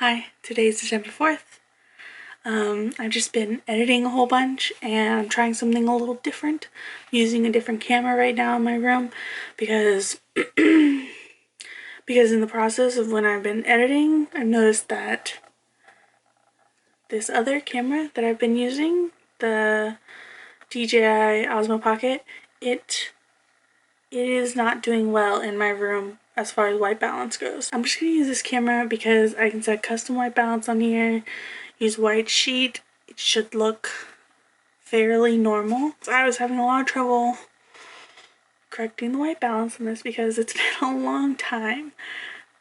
Hi, today's December 4th. I've just been editing a whole bunch and I'm trying something a little different. I'm using a different camera right now in my room because in the process of when I've been editing, I've noticed that this other camera that I've been using, the DJI Osmo Pocket, it is not doing well in my room as far as white balance goes. I'm just gonna use this camera because I can set custom white balance on here, use white sheet. It should look fairly normal. So I was having a lot of trouble correcting the white balance on this because it's been a long time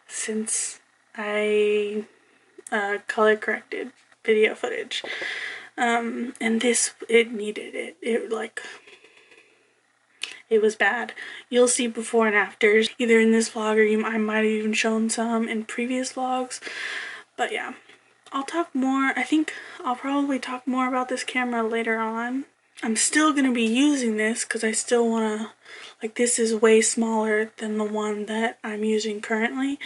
since I color corrected video footage. And it needed it. It was bad. You'll see before and afters either in this vlog or I might have even shown some in previous vlogs. But yeah, I'll talk more. I think I'll probably talk more about this camera later on. I'm still going to be using this because I still want to, like, this is way smaller than the one that I'm using currently,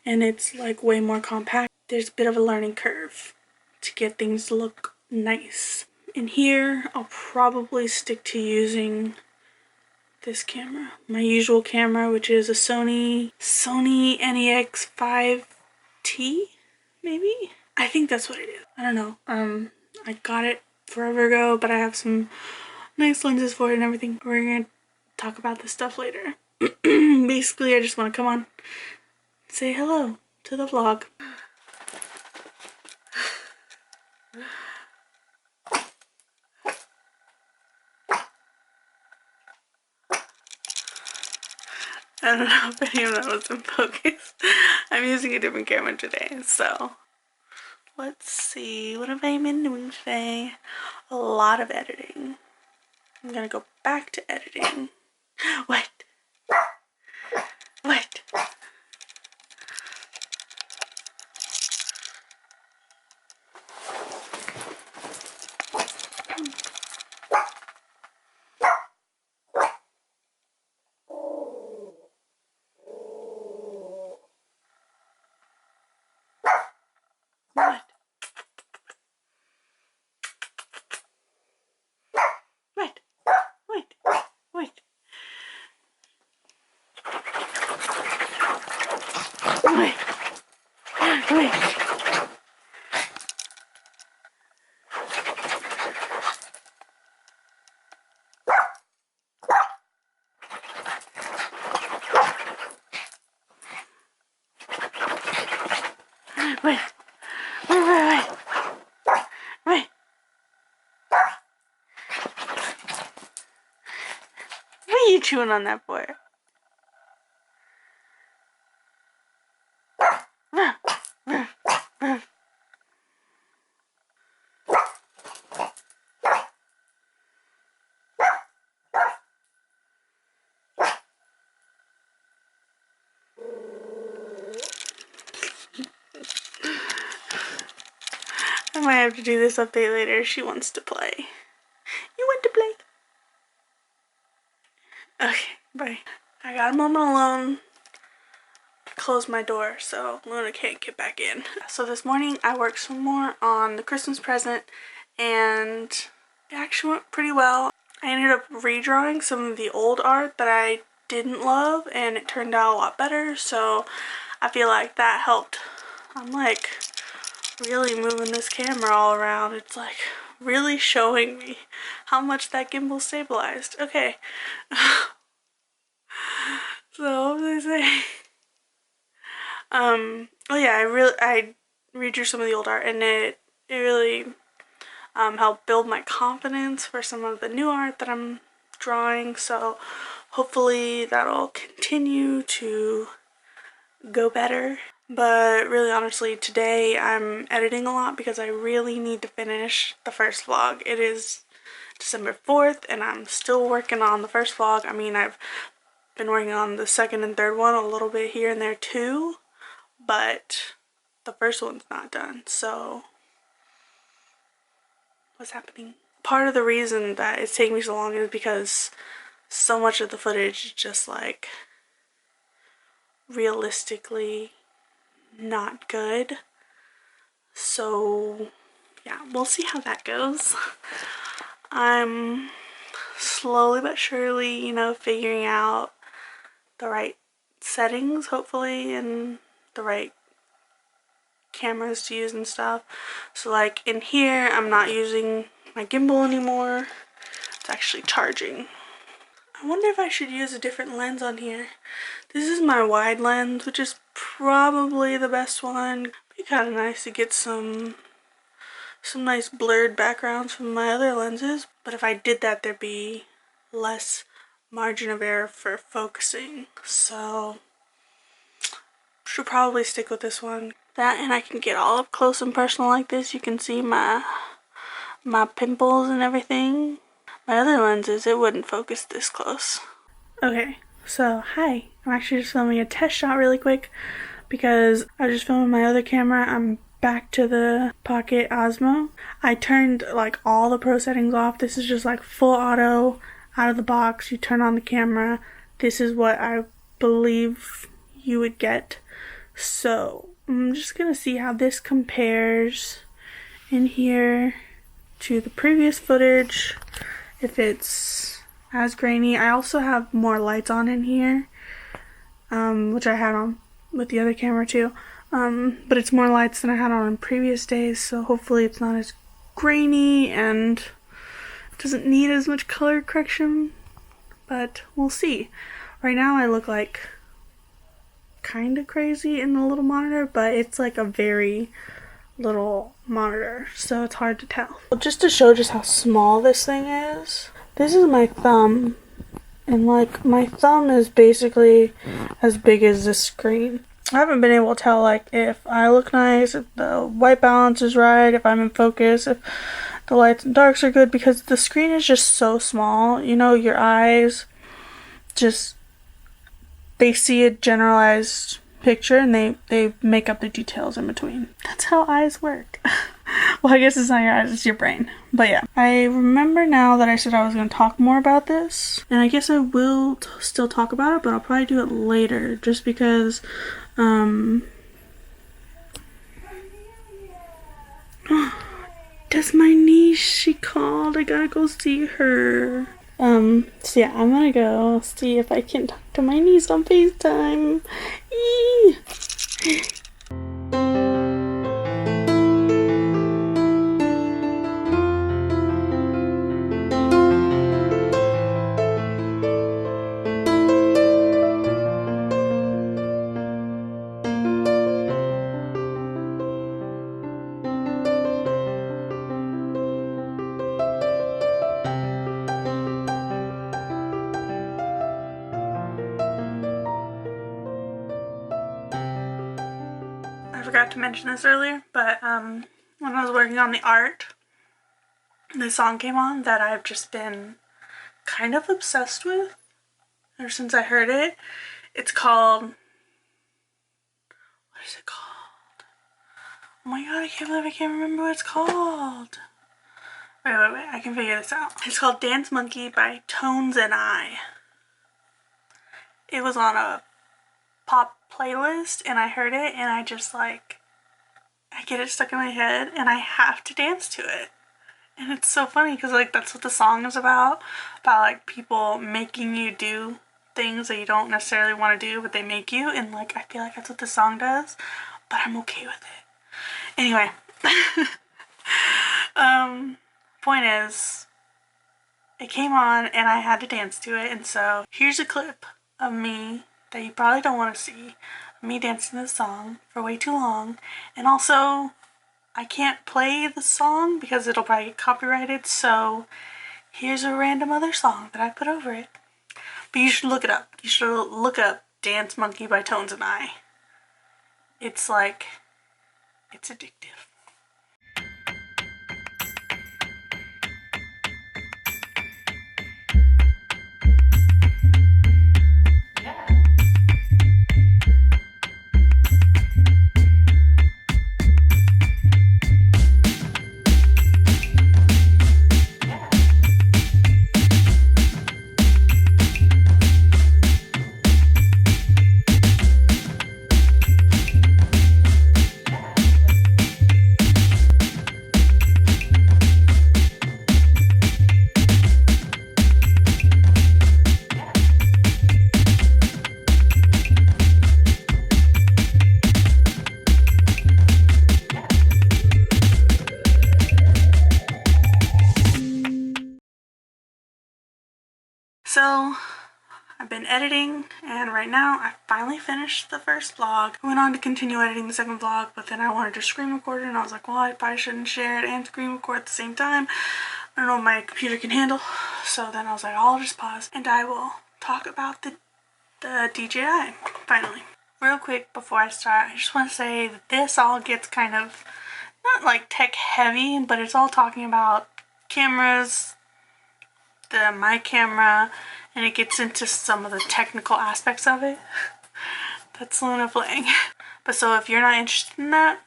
and it's like way more compact. There's a bit of a learning curve to get things to look nice. In here, I'll probably stick to using this camera, my usual camera, which is a Sony NEX 5T, maybe? I think that's what it is. I don't know. I got it forever ago, but I have some nice lenses for it and everything. We're gonna talk about this stuff later. Basically, I just want to come on, say hello to the vlog. I don't know if any of that was in focus. I'm using a different camera today, so let's see. What have I been doing today? A lot of editing. I'm gonna go back to editing. What? What? What? What? What? What? Wait. Wait. Wait. Wait. Wait. What are you chewing on that for? I might have to do this update later. She wants to play. You want to play? Okay, bye. I got a moment alone. Close my door so Luna can't get back in. So this morning I worked some more on the Christmas present and it actually went pretty well. I ended up redrawing some of the old art that I didn't love and it turned out a lot better, so I feel like that helped. I'm like really moving this camera all around. It's like really showing me how much that gimbal stabilized. Okay. So what was I saying? Oh yeah, I redrew some of the old art and it really helped build my confidence for some of the new art that I'm drawing, so hopefully that'll continue to go better. But really honestly, today I'm editing a lot because I really need to finish the first vlog. It is December 4th and I'm still working on the first vlog. I mean, I've been working on the second and third one a little bit here and there too, but the first one's not done, so what's happening? Part of the reason that it's taking me so long is because so much of the footage is just like realistically not good. So yeah, we'll see how that goes. I'm slowly but surely, you know, figuring out the right settings, hopefully, and the right cameras to use and stuff. So like in here, I'm not using my gimbal anymore. It's actually charging. I wonder if I should use a different lens on here. This is my wide lens, which is probably the best one. It'd be kind of nice to get some nice blurred backgrounds from my other lenses, but if I did that, there'd be less margin of error for focusing, so should probably stick with this one. That, and I can get all up close and personal like this. You can see my pimples and everything. My other lenses, it wouldn't focus this close. Okay, so hi. I'm actually just filming a test shot really quick because I was just filming my other camera. I'm back to the Pocket Osmo. I turned like all the pro settings off. This is just like full auto, out of the box. You turn on the camera. This is what I believe you would get. So I'm just gonna see how this compares in here to the previous footage, if it's as grainy. I also have more lights on in here, which I had on with the other camera too. But it's more lights than I had on previous days, so hopefully it's not as grainy and doesn't need as much color correction, but we'll see. Right now I look like kind of crazy in the little monitor, but it's like a very little monitor, so it's hard to tell. Just to show just how small this thing is, this is my thumb, and like my thumb is basically as big as this screen. I haven't been able to tell like if I look nice, if the white balance is right, if I'm in focus, if the lights and darks are good, because the screen is just so small. You know, your eyes just, they see a generalized picture and they make up the details in between. That's how eyes work. Well, I guess it's not your eyes, it's your brain. But yeah, I remember now that I said I was going to talk more about this, and I guess I will still talk about it, but I'll probably do it later, just because that's my niece, she called. I gotta go see her. So yeah, I'm gonna go see if I can talk to my niece on FaceTime. Eee! I forgot to mention this earlier, but when I was working on the art, this song came on that I've just been kind of obsessed with ever since I heard it. It's called, what is it called? Oh my god, I can't believe I can't remember what it's called. Wait, I can figure this out. It's called Dance Monkey by Tones and I. It was on a pop playlist and I heard it and I just like, I get it stuck in my head and I have to dance to it. And it's so funny because like that's what the song is about like people making you do things that you don't necessarily want to do, but they make you, and like I feel like that's what the song does, but I'm okay with it. Anyway, point is, it came on and I had to dance to it, and so here's a clip of me that you probably don't want to see, me dancing this song for way too long, and also I can't play the song because it'll probably get copyrighted, so here's a random other song that I put over it. But you should look it up. You should look up Dance Monkey by Tones and I. It's like, it's addictive. So I've been editing, and right now I finally finished the first vlog. I went on to continue editing the second vlog, but then I wanted to screen record it, and I was like, well, I probably shouldn't share it and screen record at the same time. I don't know what my computer can handle. So then I was like, I'll just pause and I will talk about the DJI finally. Real quick before I start, I just want to say that this all gets kind of not like tech heavy, but it's all talking about cameras, my camera, and it gets into some of the technical aspects of it. That's Luna playing. But so if you're not interested in that,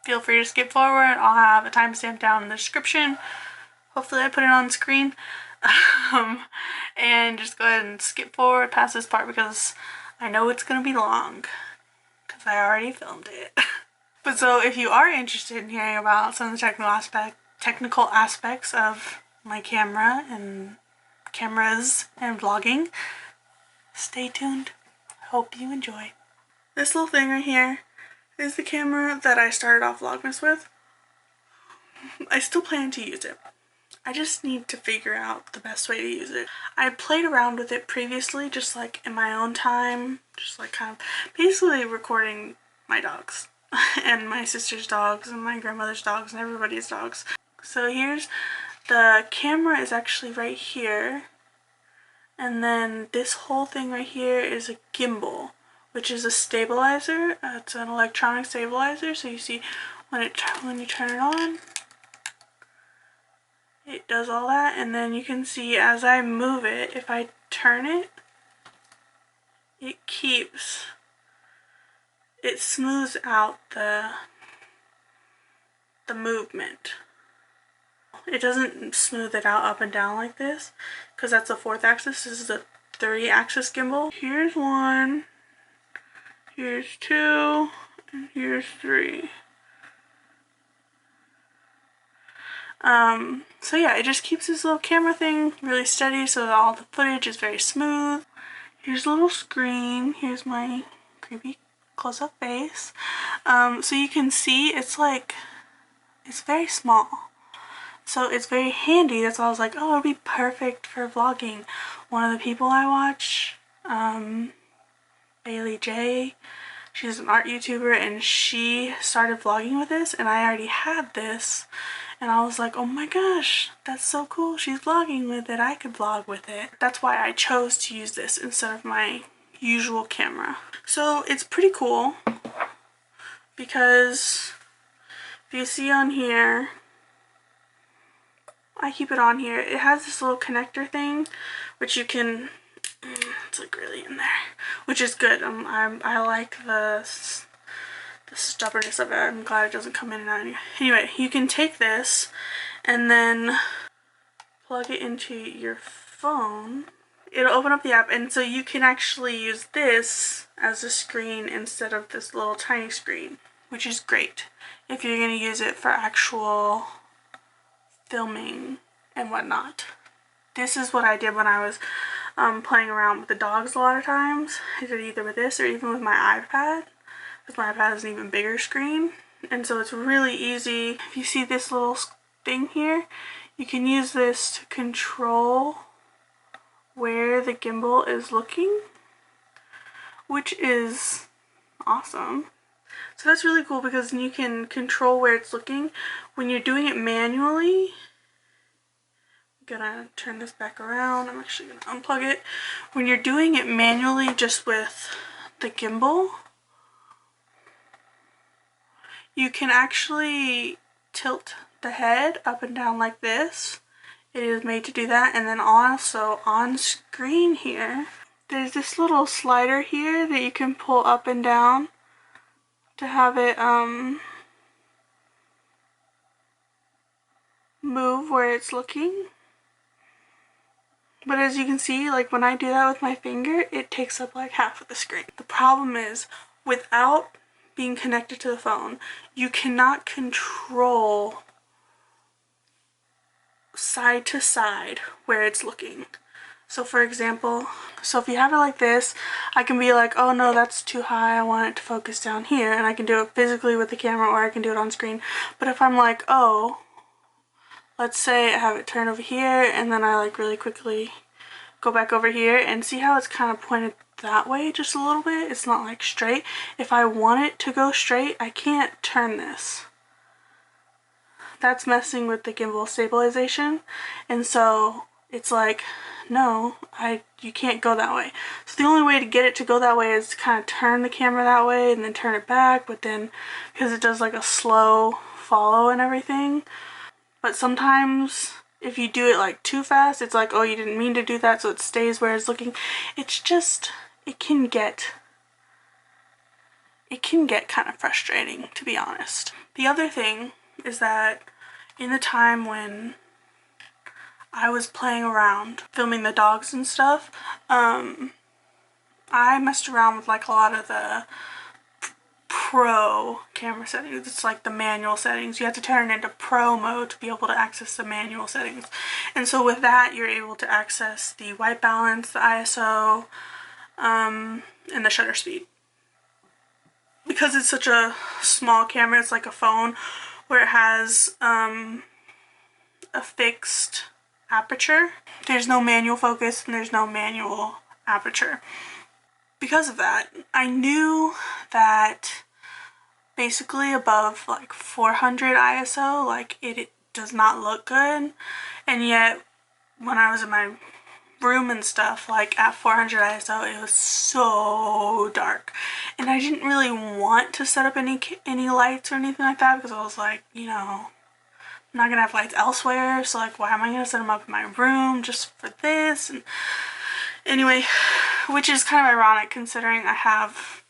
feel free to skip forward. I'll have a timestamp down in the description. Hopefully I put it on screen. And just go ahead and skip forward past this part because I know it's going to be long because I already filmed it. But so if you are interested in hearing about some of the technical aspects of my camera and cameras and vlogging, stay tuned. Hope you enjoy. This little thing right here is the camera that I started off Vlogmas with. I still plan to use it. I just need to figure out the best way to use it. I played around with it previously, just like in my own time, just like kind of basically recording my dogs and my sister's dogs and my grandmother's dogs and everybody's dogs. So here's the camera is actually right here, and then this whole thing right here is a gimbal, which is a stabilizer. It's an electronic stabilizer. So you see when you turn it on, it does all that, and then you can see as I move it, if I turn it, it smooths out the movement. It doesn't smooth it out up and down like this, because that's a 4th axis. This is a 3-axis gimbal. Here's 1, here's 2, and here's 3. So yeah, it just keeps this little camera thing really steady so that all the footage is very smooth. Here's a little screen. Here's my creepy close-up face. So you can see it's very small. So it's very handy. That's why I was like, oh, it'd be perfect for vlogging. One of the people I watch, Bailey J, she's an art YouTuber, and she started vlogging with this, and I already had this. And I was like, oh my gosh, that's so cool. She's vlogging with it. I could vlog with it. That's why I chose to use this instead of my usual camera. So it's pretty cool because if you see on here, I keep it on here. It has this little connector thing, which you can, it's like really in there, which is good. I like the stubbornness of it. I'm glad it doesn't come in and out. Anyway, you can take this and then plug it into your phone. It'll open up the app, and so you can actually use this as a screen instead of this little tiny screen, which is great if you're going to use it for actual filming and whatnot. This is what I did when I was playing around with the dogs a lot of times. I did either with this or even with my iPad, because my iPad has an even bigger screen, and so it's really easy. If you see this little thing here, you can use this to control where the gimbal is looking, which is awesome. So that's really cool because you can control where it's looking. When you're doing it manually, I'm gonna turn this back around. I'm actually gonna unplug it. When you're doing it manually just with the gimbal, you can actually tilt the head up and down like this. It is made to do that. And then also on screen here, there's this little slider here that you can pull up and down to have it move where it's looking. But as you can see, like when I do that with my finger, it takes up like half of the screen. The problem is, without being connected to the phone, you cannot control side to side where it's looking. So for example, if you have it like this, I can be like, oh no, that's too high, I want it to focus down here, and I can do it physically with the camera or I can do it on screen. But if I'm like, oh, let's say I have it turned over here and then I like really quickly go back over here and see how it's kind of pointed that way just a little bit. It's not like straight. If I want it to go straight, I can't turn this. That's messing with the gimbal stabilization, and so it's like, no, you can't go that way. So the only way to get it to go that way is to kind of turn the camera that way and then turn it back, but then because it does like a slow follow and everything. But sometimes if you do it like too fast, it's like, oh, you didn't mean to do that, so it stays where it's looking. It's just, it can get kind of frustrating, to be honest. The other thing is that in the time when I was playing around filming the dogs and stuff, I messed around with like a lot of the pro camera settings. It's like the manual settings. You have to turn it into pro mode to be able to access the manual settings. And so with that, you're able to access the white balance, the ISO, and the shutter speed. Because it's such a small camera, it's like a phone where it has a fixed aperture. There's no manual focus and there's no manual aperture. Because of that, I knew that basically above like 400 ISO, like it does not look good. And yet when I was in my room and stuff, like at 400 ISO, it was so dark, and I didn't really want to set up any lights or anything like that, because I was like, you know, I'm not gonna have lights elsewhere, so like, why am I gonna set them up in my room just for this? And anyway, which is kind of ironic considering I have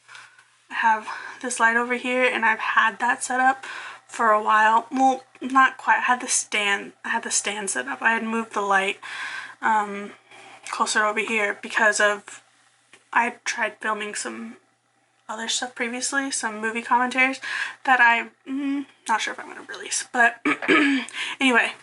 this light over here, and I've had that set up for a while. Well, not quite. I had the stand set up. I had moved the light closer over here because of, I tried filming some other stuff previously, some movie commentaries that I'm not sure if I'm going to release, but anyway,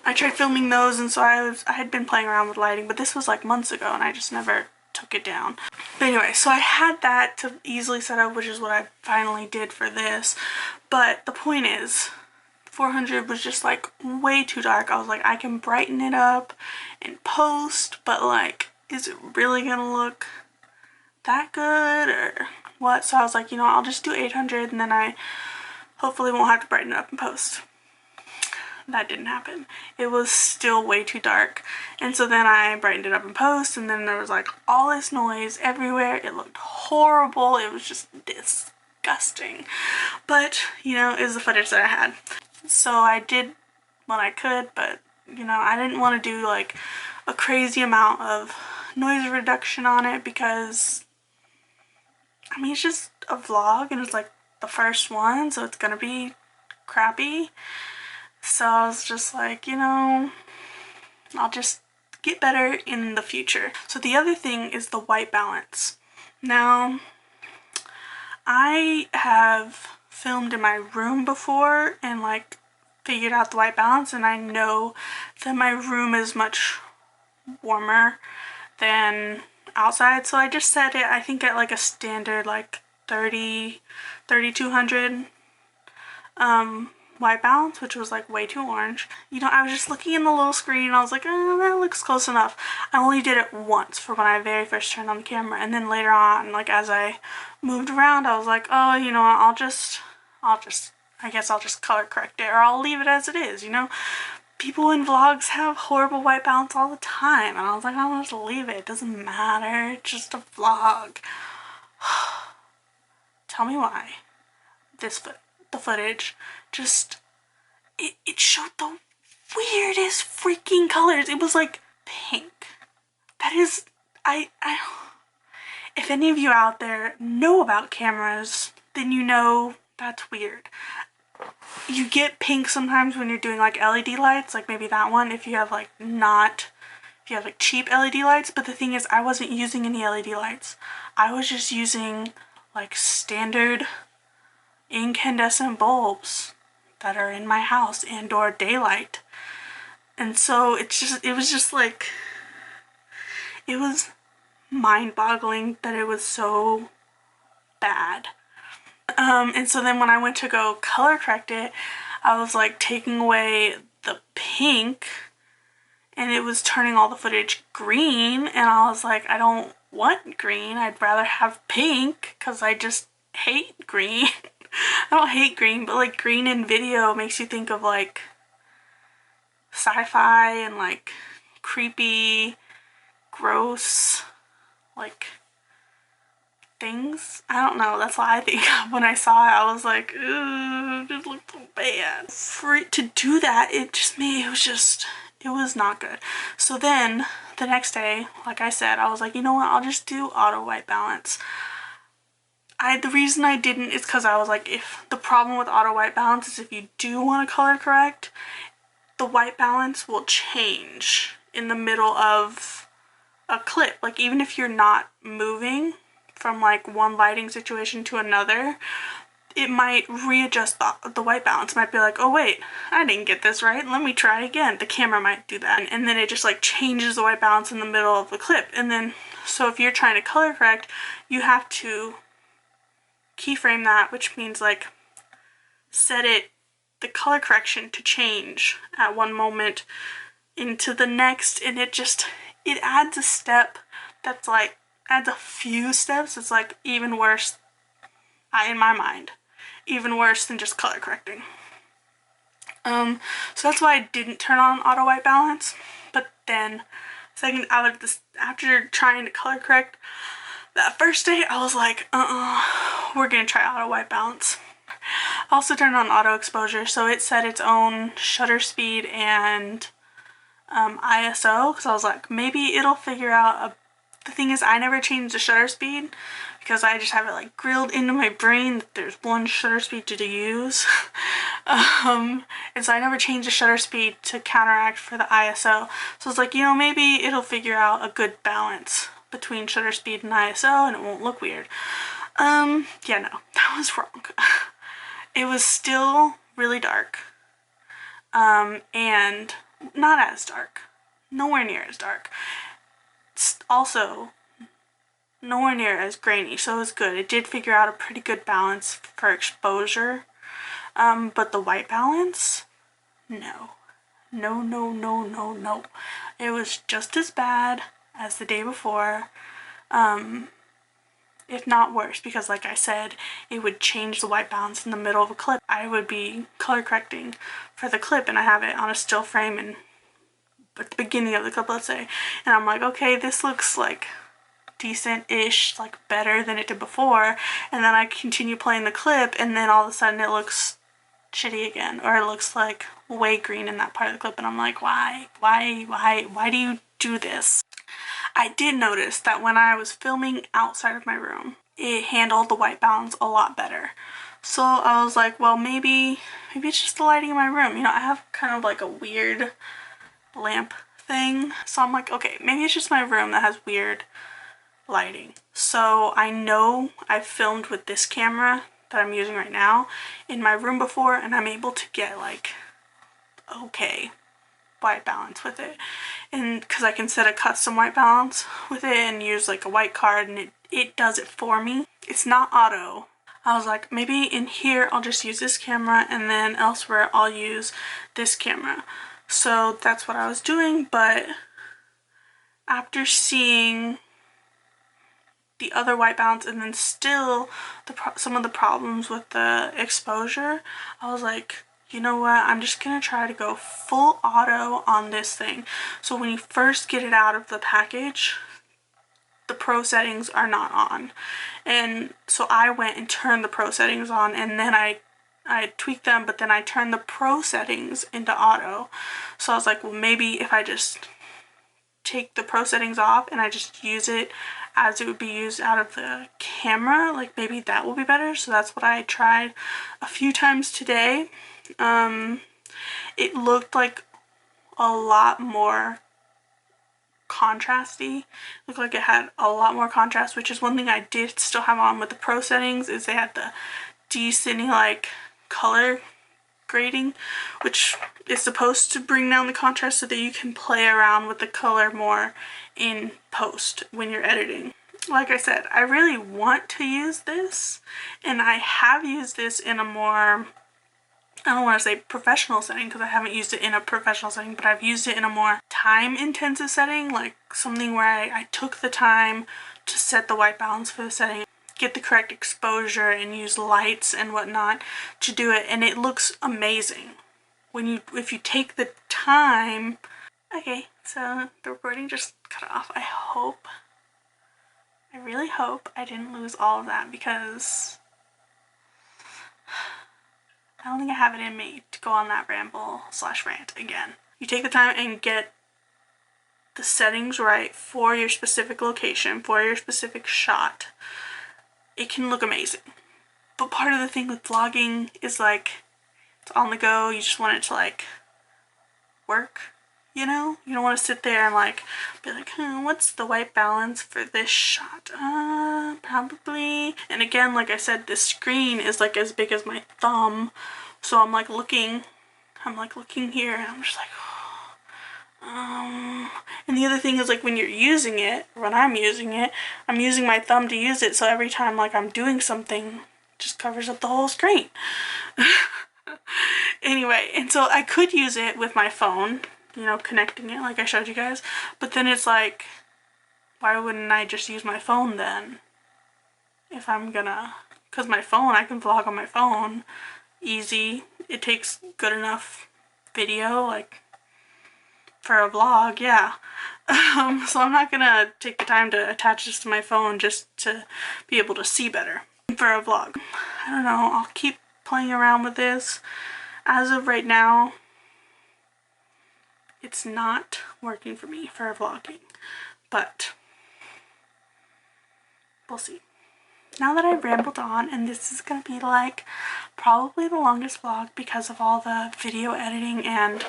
I tried filming those, and so I had been playing around with lighting, but this was like months ago and I just never took it down. But anyway, so I had that to easily set up, which is what I finally did for this. But the point is, 400 was just like way too dark. I was like, I can brighten it up in post, but like, is it really gonna look that good or what? So I was like, you know, I'll just do 800 and then I hopefully won't have to brighten it up in post. That didn't happen. It was still way too dark, and so then I brightened it up in post, and then there was like all this noise everywhere. It looked horrible. It was just disgusting, but you know, it was the footage that I had, so I did what I could. But you know, I didn't want to do like a crazy amount of noise reduction on it, because I mean, it's just a vlog and it's like the first one, so it's gonna be crappy. So I was just like, you know, I'll just get better in the future. So the other thing is the white balance. Now, I have filmed in my room before and like figured out the white balance, and I know that my room is much warmer than outside, so I just set it, I think, at like a standard like 3200 white balance, which was like way too orange. You know, I was just looking in the little screen and I was like, oh, that looks close enough. I only did it once for when I very first turned on the camera, and then later on, like as I moved around, I was like, oh, you know, I guess I'll just color correct it, or I'll leave it as it is, you know? People in vlogs have horrible white balance all the time, and I was like, I'll just leave it. It doesn't matter. It's just a vlog. Tell me why the footage just, it showed the weirdest freaking colors. It was like pink. That is, if any of you out there know about cameras, then you know that's weird. You get pink sometimes when you're doing like LED lights, like maybe that one, if you have like cheap LED lights. But the thing is, I wasn't using any LED lights. I was just using like standard incandescent bulbs that are in my house and or daylight. And so it was just like, it was mind-boggling that it was so bad. And so then when I went to go color correct it, I was like taking away the pink and it was turning all the footage green, and I was like, I don't want green, I'd rather have pink because I just hate green. I don't hate green, but like green in video makes you think of like sci-fi and like creepy, gross, like things. I don't know, that's what I think of when I saw it. I was like, ooh, it looked so bad. For it to do that, it was not good. So then the next day, like I said, I was like, you know what, I'll just do auto white balance. The reason I didn't is because I was like, if the problem with auto white balance is if you do want to color correct, the white balance will change in the middle of a clip. Like even if you're not moving from like one lighting situation to another, it might readjust the white balance. It might be like, oh wait, I didn't get this right, let me try again. The camera might do that, and then it just like changes the white balance in the middle of the clip. And then so if you're trying to color correct, you have to keyframe that, which means like set the color correction to change at one moment into the next, and it adds a step that's like, adds a few steps. It's like even worse, in my mind, even worse than just color correcting. So that's why I didn't turn on auto white balance. But then after trying to color correct that first day, I was like, we're gonna try auto white balance. I also turned on auto exposure, so it set its own shutter speed and ISO, because I was like, maybe it'll figure out the thing is, I never changed the shutter speed because I just have it like grilled into my brain that there's one shutter speed to use. And so I never changed the shutter speed to counteract for the ISO. So it's like, you know, maybe it'll figure out a good balance between shutter speed and ISO and it won't look weird. Yeah, no, that was wrong. It was still really dark. And not as dark. Nowhere near as dark. It's also nowhere near as grainy, so it was good. It did figure out a pretty good balance for exposure. But the white balance, no. No, no, no, no, no. It was just as bad as the day before, if not worse, because like I said, it would change the white balance in the middle of a clip. I would be color correcting for the clip and I have it on a still frame and at the beginning of the clip, let's say, and I'm like, okay, this looks like decent-ish, like better than it did before, and then I continue playing the clip and then all of a sudden it looks shitty again, or it looks like way green in that part of the clip, and I'm like, why do you do this? I did notice that when I was filming outside of my room, it handled the white balance a lot better. So I was like, well, maybe it's just the lighting in my room. You know, I have kind of like a weird lamp thing. So I'm like, okay, maybe it's just my room that has weird lighting. So I know I've filmed with this camera that I'm using right now in my room before, and I'm able to get like okay white balance with it, and because I can set a custom white balance with it and use like a white card, and it does it for me. It's not auto. I was like, maybe in here I'll just use this camera and then elsewhere I'll use this camera. So that's what I was doing, but after seeing the other white balance and then still some of the problems with the exposure, I was like, you know what, I'm just gonna try to go full auto on this thing. So when you first get it out of the package, the pro settings are not on. And so I went and turned the pro settings on, and then I tweaked them, but then I turned the pro settings into auto. So I was like, well, maybe if I just take the pro settings off and I just use it as it would be used out of the camera, like maybe that will be better. So that's what I tried a few times today. It looked like a lot more contrasty. It looked like it had a lot more contrast, which is one thing I did still have on with the pro settings, is they had the descending like color grading, which is supposed to bring down the contrast so that you can play around with the color more in post when you're editing. Like I said, I really want to use this, and I have used this in a more I don't want to say professional setting because I haven't used it in a professional setting, but I've used it in a more time-intensive setting, like something where I took the time to set the white balance for the setting, get the correct exposure, and use lights and whatnot to do it, and it looks amazing. If you take the time. Okay, so the recording just cut off. I really hope I didn't lose all of that, because I don't think I have it in me to go on that ramble/rant again. You take the time and get the settings right for your specific location, for your specific shot, it can look amazing. But part of the thing with vlogging is like, it's on the go, you just want it to like work, you know? You don't want to sit there and like be like, what's the white balance for this shot? Probably. And again, like I said, this screen is like as big as my thumb, so I'm like looking here, and I'm just like, and the other thing is, like, when you're using it, when I'm using it, I'm using my thumb to use it, so every time like I'm doing something, it just covers up the whole screen. Anyway, and so I could use it with my phone, you know, connecting it like I showed you guys, but then it's like, why wouldn't I just use my phone then? If I'm gonna, because my phone, I can vlog on my phone, easy, it takes good enough video, like, for a vlog, yeah. So I'm not gonna take the time to attach this to my phone just to be able to see better for a vlog. I don't know, I'll keep playing around with this. As of right now, it's not working for me for vlogging, but we'll see. Now that I've rambled on, and this is gonna be like probably the longest vlog because of all the video editing and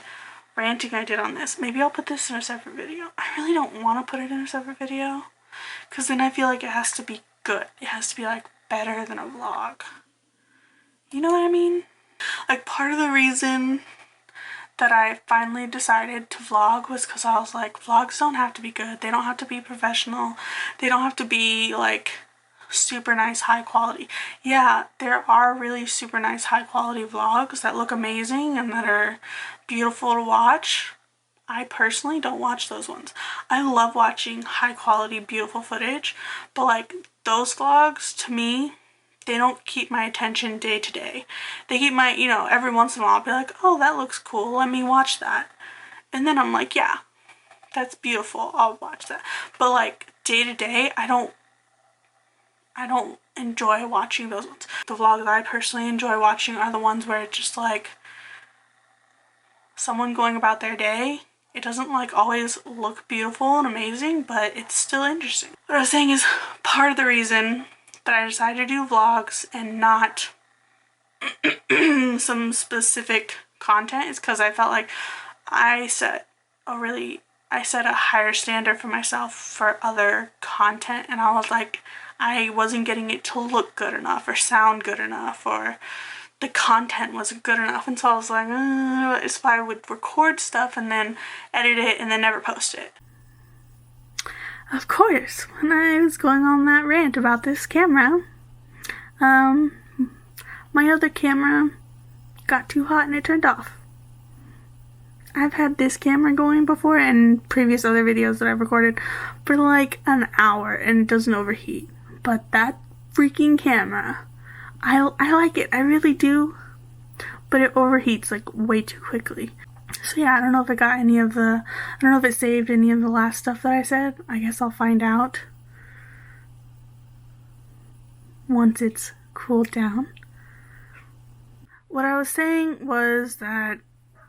ranting I did on this. Maybe I'll put this in a separate video. I really don't want to put it in a separate video, because then I feel like it has to be good. It has to be like better than a vlog. You know what I mean? Like, part of the reason that I finally decided to vlog was because I was like, vlogs don't have to be good. They don't have to be professional. They don't have to be like super nice high quality. Yeah, there are really super nice high quality vlogs that look amazing and that are beautiful to watch. I personally don't watch those ones. I love watching high quality beautiful footage, but like those vlogs, to me, they don't keep my attention day to day. They keep my, you know, every once in a while I'll be like, oh, that looks cool, let me watch that. And then I'm like, yeah, that's beautiful, I'll watch that. But like day to day, I don't enjoy watching those ones. The vlogs that I personally enjoy watching are the ones where it's just like someone going about their day. It doesn't like always look beautiful and amazing, but it's still interesting. What I was saying is, part of the reason that I decided to do vlogs and not some specific content is because I felt like I set a higher standard for myself for other content, and I was like, I wasn't getting it to look good enough or sound good enough, or the content wasn't good enough. And so I was like, if I would record stuff and then edit it and then never post it. Of course, when I was going on that rant about this camera, my other camera got too hot and it turned off. I've had this camera going before and previous other videos that I've recorded for like an hour and it doesn't overheat. But that freaking camera, I like it, I really do, but it overheats like way too quickly. So yeah, I don't know if it saved any of the last stuff that I said. I guess I'll find out once it's cooled down. What I was saying was that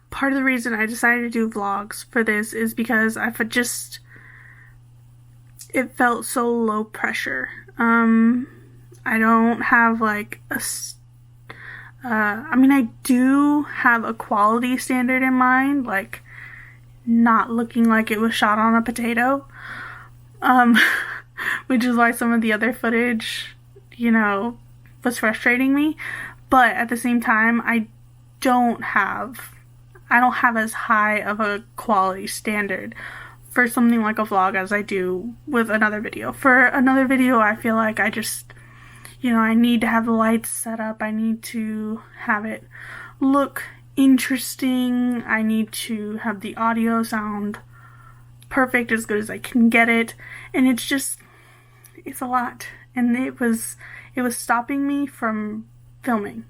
part of the reason I decided to do vlogs for this is because it felt so low pressure. I don't have like I do have a quality standard in mind, like not looking like it was shot on a potato, which is why some of the other footage, you know, was frustrating me. But at the same time, I don't have as high of a quality standard for something like a vlog as I do with another video. For another video, I feel like I just, you know, I need to have the lights set up, I need to have it look interesting. I need to have the audio sound perfect, as good as I can get it, and it's a lot, and it was stopping me from filming.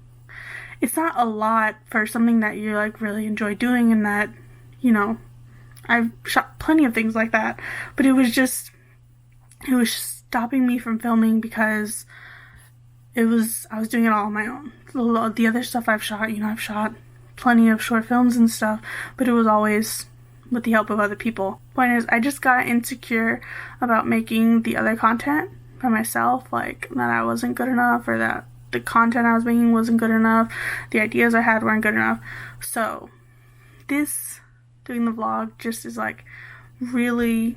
It's not a lot for something that you like really enjoy doing, and that, you know, I've shot plenty of things like that, but it was stopping me from filming because I was doing it all on my own. The other stuff I've shot, you know, I've shot plenty of short films and stuff, but it was always with the help of other people. Point is, I just got insecure about making the other content by myself, like that I wasn't good enough, or that the content I was making wasn't good enough, the ideas I had weren't good enough. So this, doing the vlog, just is like really,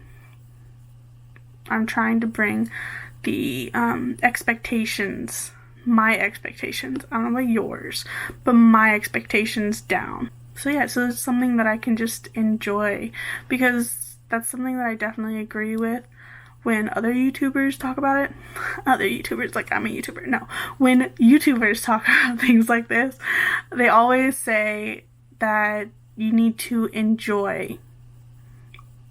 I'm trying to bring the expectations, my expectations, I don't know about yours, but my expectations down. So yeah, so it's something that I can just enjoy, because that's something that I definitely agree with when other YouTubers talk about it. Other YouTubers, like I'm a YouTuber, no. When YouTubers talk about things like this, they always say that you need to enjoy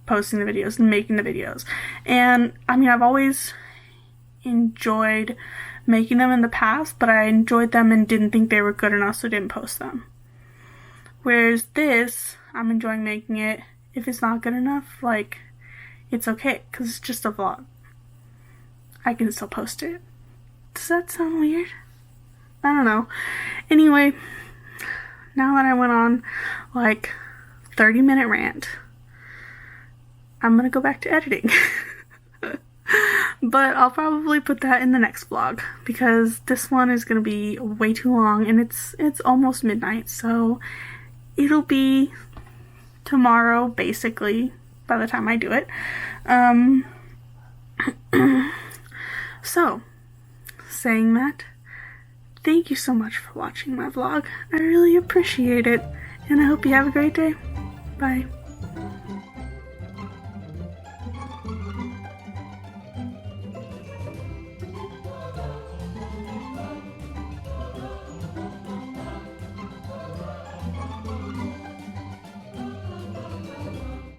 posting the videos and making the videos. And I mean, I've always enjoyed making them in the past, but I enjoyed them and didn't think they were good enough, so didn't post them. Whereas this, I'm enjoying making it. If it's not good enough, like, it's okay, because it's just a vlog. I can still post it. Does that sound weird? I don't know. Anyway, now that I went on like 30-minute rant, I'm gonna go back to editing. But I'll probably put that in the next vlog, because this one is gonna be way too long, and it's almost midnight, so it'll be tomorrow basically by the time I do it. So saying that, thank you so much for watching my vlog. I really appreciate it, and I hope you have a great day. Bye.